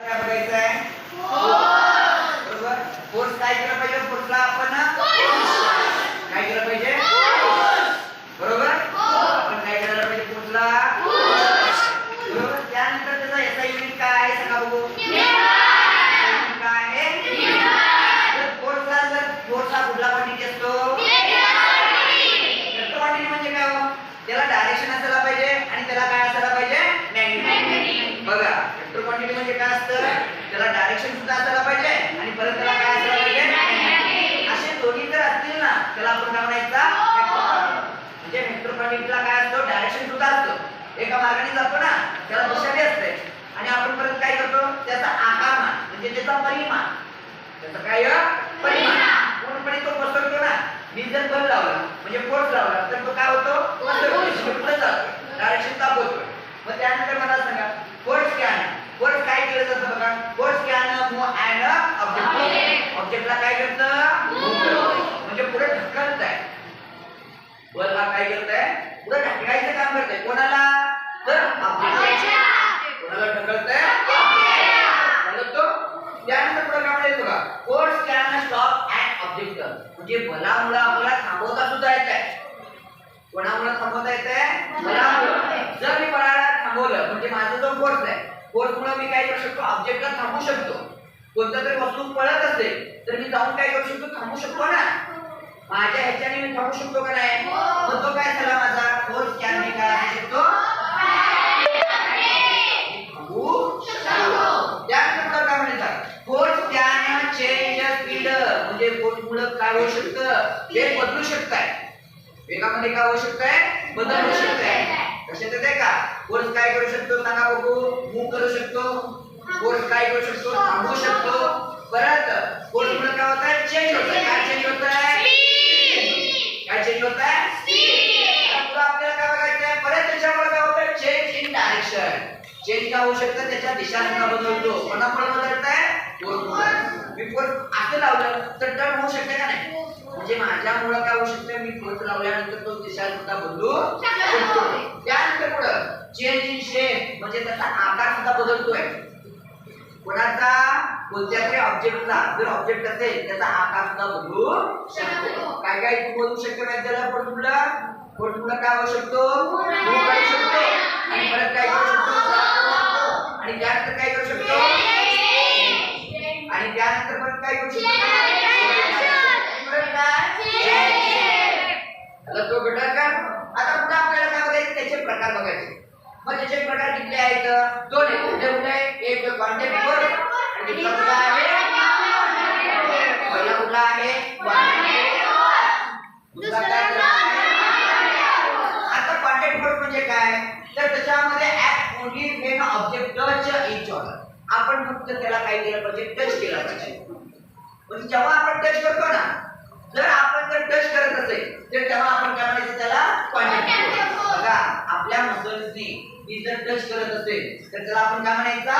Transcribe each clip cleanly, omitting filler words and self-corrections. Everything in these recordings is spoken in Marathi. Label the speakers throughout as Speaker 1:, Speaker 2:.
Speaker 1: काय बघायचं आहे? बरोबर. फोर्स काय केलं पाहिजे? फोर्सला आपण काय केलं पाहिजे? बरोबर. आपण काय करायला पाहिजे? फोर्सला बरोबर. त्यानंतर त्याचा याचा युनिट काय आहे सांगा बघू. काय आहे? फोर्सला जर फोर्स हा कुठला क्वांटिटी असतो? वेक्टर क्वांटिटी म्हणजे काय हो? त्याला डायरेक्शन असायला पाहिजे आणि त्याला काय असायला पाहिजे? मॅग्निट्यूड. बघा, वेक्टर क्वांटिटी म्हणजे काय असतं? त्याला डायरेक्शन सुद्धा असायला पाहिजे आणि परत त्याला काय असायला पाहिजे? असे दोन्ही जर असतील ना त्याला आपण काय म्हणायचं? म्हणजे वेक्टर क्वांटिटीला काय असतं? डायरेक्शन सुद्धा असतं. एका मार्गाने जातो ना त्याला दिशा बी असते आणि आपण परत काय करतो? त्याचा आकारमान म्हणजे त्याचा परिमाण. त्याचा काय परिमाण पूर्णपणे तो पसरतो ना. मी जर बल लावला म्हणजे फोर्स लावला तर तो काय होतो? पसरतो, पुढे जातो, डायरेक्शन दाखवतो. मग त्यानंतर मला सांगा फोर्स काय आहे? फोर्स काय केलं जातं बघा. Force can move and object. ऑब्जेक्टला काय करतं? मूव करतं म्हणजे पुढे ढकलत आहे. बल हा काय करत आहे? पुढे ढकलायचं काम करत आहे. कोणाला? तर ऑब्जेक्टला. कोणाला ढकलत आहे? ऑब्जेक्टला. त्यानंतर पुढे काय म्हणायचं बघा. Force can stop and object. म्हणजे बलामुळे आपल्याला थांबवता सुद्धा येत आहे. कोणामुळे थांबवता येत आहे? बलामुळे. जर मी बलाला थांबवलं म्हणजे माझा जो फोर्स आहे, फोर्समुळे मी काय करू शकतो? ऑब्जेक्टला थांबवू शकतो. कोणत्या तरी वस्तू पळत असेल तर मी जाऊन काय करू शकतो? थांबवू शकतो ना. माझ्या ह्याच्याने मी थांबवू शकतो का नाही? मग तो काय झाला माझा फोर्स कॅन मी काय असू शकतो? थांबवू शकतो. त्यानंतर काय म्हणायचं? Force can change speed. म्हणजे फोर्समुळे काय होऊ शकतं? ते बदलू शकताय. वेगामध्ये काय होऊ शकतंय? बदल होऊ शकतंय. लक्षात येते का? फोर्स काय करू शकतो सांगा बघू. मूव करू शकतो. फोर्स काय करू शकतो? थांबवू शकतो. परत फोर्समुळे काय होतंय? चेंज होतंय. काय चेंज होतंय? काय चेंज होतंय? आता आपल्याला काय बघायचंय? परत त्याच्यामुळे काय होतंय? Change in direction. चेंज काय होऊ शकतं? त्याच्या दिशा सुद्धा बदलतो. कोणामुळे बदलतंय? फोर्समुळे. मी फोर्स असं लावलं तर टर्न होऊ शकते का नाही? म्हणजे माझ्यामुळे काय होऊ शकतं? मी फोर्स लावल्यानंतर तो दिशा सुद्धा बदलू शकतो. त्यानंतर पुढं चेंज इन शेप म्हणजे त्याचा आकार सुद्धा बदलतोय. कोणाचा? कोणत्या तरी ऑब्जेक्टचा. जर ऑब्जेक्ट असेल त्याचा आकार सुद्धा बदलू शकतो. काय काय बदलू शकतो माहिती आहे? फोर्समुळे काय होऊ शकतो? मूव करू शकतो आणि परत काय करू शकतो? आणि त्यानंतर काय करू शकतो? आणि त्यानंतर परत काय करू शकतो? तो घटक का? आता पुन्हा आपल्याला काय बघायचं? त्याचे प्रकार बघायचे. मग त्याचे प्रकार किती आहेत? दोन आहेत. कुठले? एक कॉन्टॅक्ट फोर्स आणि दुसरा कुठला आहे? पहिला कुठला आहे? दुसरा काय आहे? आता कॉन्टॅक्ट फोर्स म्हणजे काय? तर त्याच्यामध्ये act only when object touch each other. आपण फक्त त्याला काय केलं पाहिजे? टच केलं पाहिजे. म्हणजे जेव्हा आपण टच करतो ना, जर आपण जर टच करत असेल तर तेव्हा आपण काय म्हणायचं? त्याला कॉन्टॅक्ट फोर्स. बघा, आपल्या मसल्सनी मी जर टच करत असेल तर त्याला आपण काय म्हणायचं?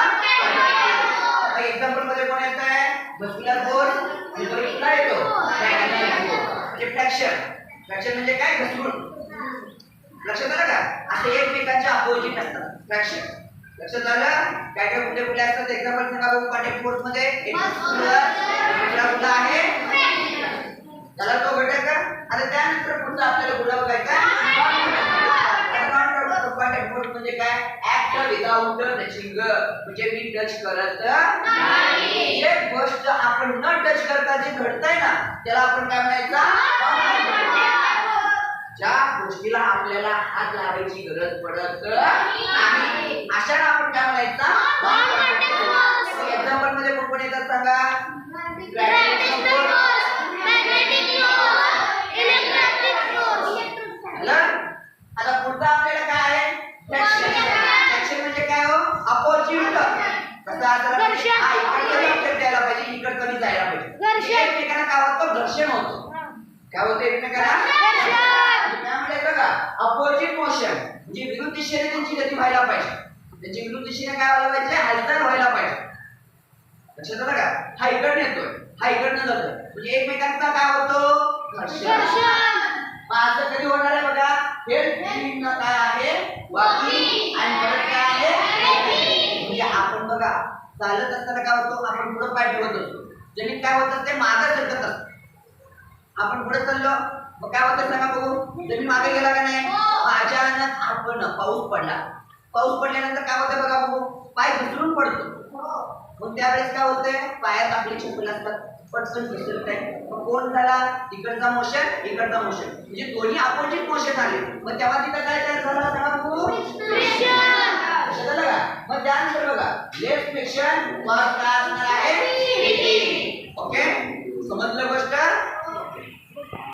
Speaker 1: एक्झाम्पल मध्ये कोण येत आहे? मस्क्युलर फोर्स आणि कुठला येतो? म्हणजे फ्लॅक्शन. फ्लॅक्शन म्हणजे काय? घसरून. लक्षात आलं का? असे एकमेकांच्या अपोजिट असतात फ्लॅक्शन. लक्षात आलं? काय काय कुठले कुठले असतात? एक्झाम्पल सांगा बघू. कॉन्टॅक्ट फोर्स मध्ये एक कुठला आहे? त्याला तो घटक का? आता त्यानंतर पुढचा आपल्याला कुठला बघायचा? कॉन्टॅक्ट फोर्स म्हणजे काय? Act without touching. म्हणजे मी टच करत नाही. जे गोष्ट आपण न टच करता जे घडतंय ना त्याला आपण काय म्हणायचं? ज्या गोष्टीला आपल्याला हात लावायची गरज पडत नाही अशाला आपण काय म्हणायचं? एक्झाम्पल मध्ये कोण येतात सांगा? आता पुढचा आपल्याला काय आहे? फ्लॅक्शन. फ्लॅक्शन म्हणजे काय हो? अपोजिट. कसं असायला पाहिजे? हा इकडे ऑब्जेक्ट द्यायला पाहिजे, इकडे कमी जायला पाहिजे. एकमेकांना काय होतं? घर्षण होतं. काय होतं एकमेकांना? त्यामुळे बघा अपोजिट मोशन म्हणजे विरुद्ध दिशेने त्यांची गती व्हायला पाहिजे. त्यांची विरुद्ध दिशेने काय व्हायला पाहिजे? हालचाल व्हायला पाहिजे. लक्षात आलं का? हा इकडनं येतोय, हा इकडनं जातोय. म्हणजे एकमेकांचा काय होतो? घर्षण. असं कधी होणार आहे बघा? हे काय आहे? वाकी आणि परत काय आहे? म्हणजे आपण बघा चालत असताना काय होतो, आपण पुढे पाय ठेवत असतो. जमीन काय होत असते, मागे सरकत असते. आपण पुढे चाललो, मग काय होतं सांगा बघू, जमीन मागे गेला का नाही. अचानक आपण पाऊस पडला. पाऊस पडल्यानंतर काय होतं बघा बघू, पाय घसरून पडतो. मग त्यावेळेस काय होतंय, पायात आपली चप्पल असतात, पटकन घसरत आहे. मग कोण झाला, इकडचा मोशन इकडचा मोशन, म्हणजे दोन्ही अपोजिट मोशन आले. मग तेव्हा तिथं काय तयार झालं सांगा बघू, मग त्यानंतर बघा लेफ्ट फ्रिक्शन, फर्स्ट काय असणार आहे, ओके समजलं गोष्ट.